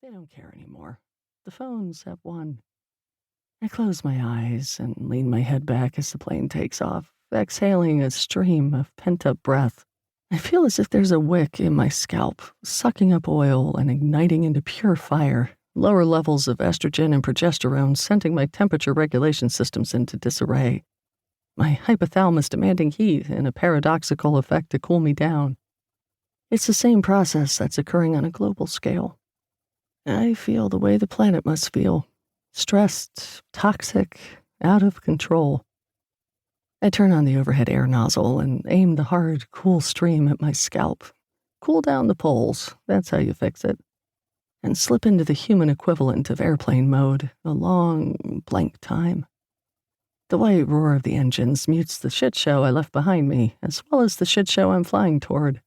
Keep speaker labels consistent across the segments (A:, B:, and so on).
A: They don't care anymore. The phones have won. I close my eyes and lean my head back as the plane takes off, exhaling a stream of pent-up breath. I feel as if there's a wick in my scalp, sucking up oil and igniting into pure fire, lower levels of estrogen and progesterone sending my temperature regulation systems into disarray. My hypothalamus demanding heat and a paradoxical effect to cool me down. It's the same process that's occurring on a global scale. I feel the way the planet must feel. Stressed, toxic, out of control. I turn on the overhead air nozzle and aim the hard, cool stream at my scalp. Cool down the poles, that's how you fix it. And slip into the human equivalent of airplane mode, a long, blank time. The white roar of the engines mutes the shit show I left behind me, as well as the shit show I'm flying toward.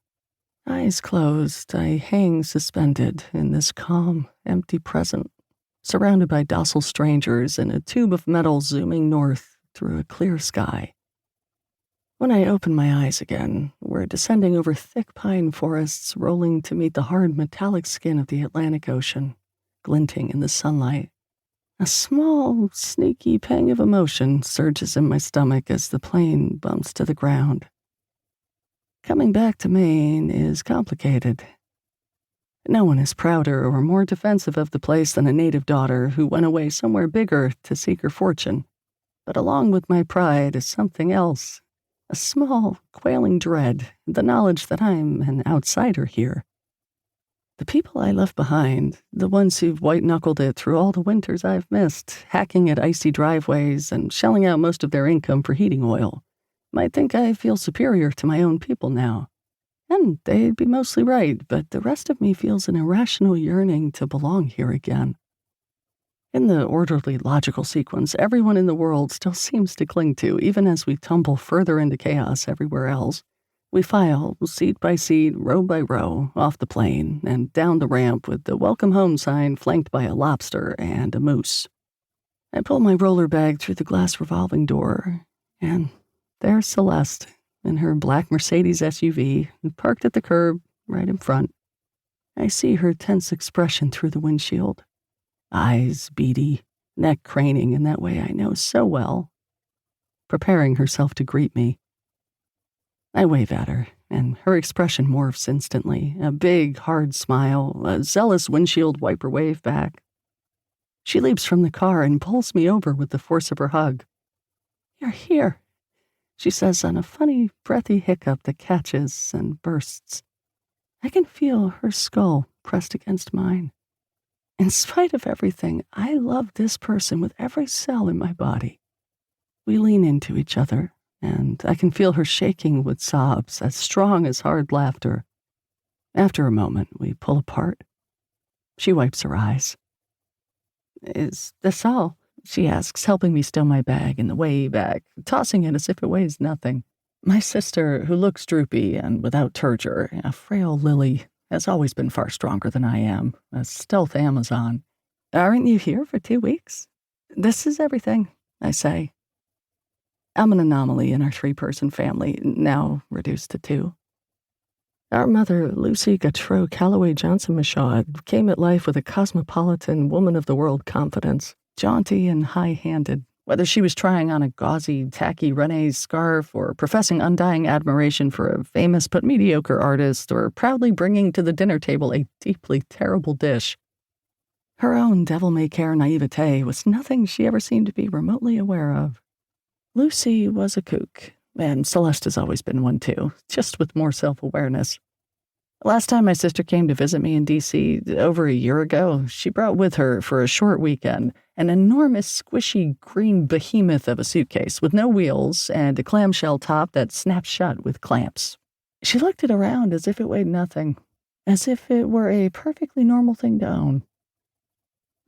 A: Eyes closed, I hang suspended in this calm, empty present, surrounded by docile strangers in a tube of metal zooming north through a clear sky. When I open my eyes again, we're descending over thick pine forests rolling to meet the hard metallic skin of the Atlantic Ocean, glinting in the sunlight. A small, sneaky pang of emotion surges in my stomach as the plane bumps to the ground. Coming back to Maine is complicated. No one is prouder or more defensive of the place than a native daughter who went away somewhere bigger to seek her fortune. But along with my pride is something else. A small, quailing dread, the knowledge that I'm an outsider here. The people I left behind, the ones who've white-knuckled it through all the winters I've missed, hacking at icy driveways and shelling out most of their income for heating oil, might think I feel superior to my own people now. And they'd be mostly right, but the rest of me feels an irrational yearning to belong here again. In the orderly, logical sequence everyone in the world still seems to cling to, even as we tumble further into chaos everywhere else, we file, seat by seat, row by row, off the plane and down the ramp with the welcome home sign flanked by a lobster and a moose. I pull my roller bag through the glass revolving door, and there's Celeste in her black Mercedes SUV, parked at the curb right in front. I see her tense expression through the windshield. Eyes beady, neck craning in that way I know so well, preparing herself to greet me. I wave at her, and her expression morphs instantly, a big, hard smile, a zealous windshield wiper wave back. She leaps from the car and pulls me over with the force of her hug. "You're here," she says on a funny, breathy hiccup that catches and bursts. I can feel her skull pressed against mine. In spite of everything, I love this person with every cell in my body. We lean into each other, and I can feel her shaking with sobs as strong as hard laughter. After a moment, we pull apart. She wipes her eyes. "Is this all?" she asks, helping me stow my bag in the way back, tossing it as if it weighs nothing. My sister, who looks droopy and without turgor, a frail lily, has always been far stronger than I am, a stealth Amazon. "Aren't you here for 2 weeks?" "This is everything," I say. I'm an anomaly in our 3-person family, now reduced to 2. Our mother, Lucy Gautreau Calloway Johnson Michaud, came at life with a cosmopolitan, woman-of-the-world confidence, jaunty and high-handed. Whether she was trying on a gauzy, tacky Renee's scarf or professing undying admiration for a famous but mediocre artist or proudly bringing to the dinner table a deeply terrible dish, her own devil-may-care naivete was nothing she ever seemed to be remotely aware of. Lucy was a kook, and Celeste has always been one too, just with more self-awareness. Last time my sister came to visit me in D.C., over a year ago, she brought with her, for a short weekend, an enormous, squishy green behemoth of a suitcase with no wheels and a clamshell top that snapped shut with clamps. She looked it around as if it weighed nothing, as if it were a perfectly normal thing to own.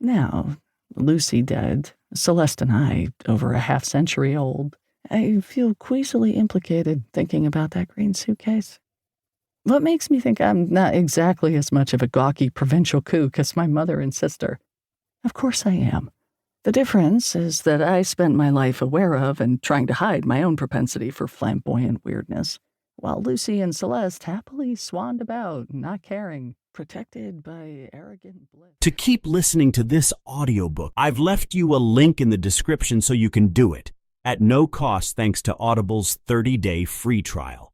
A: Now, Lucy dead, Celeste and I, over a half-century old, I feel queasily implicated thinking about that green suitcase. What makes me think I'm not exactly as much of a gawky provincial kook as my mother and sister? Of course I am. The difference is that I spent my life aware of and trying to hide my own propensity for flamboyant weirdness, while Lucy and Celeste happily swanned about, not caring, protected by arrogant bliss.
B: To keep listening to this audiobook, I've left you a link in the description so you can do it at no cost thanks to Audible's 30-day free trial.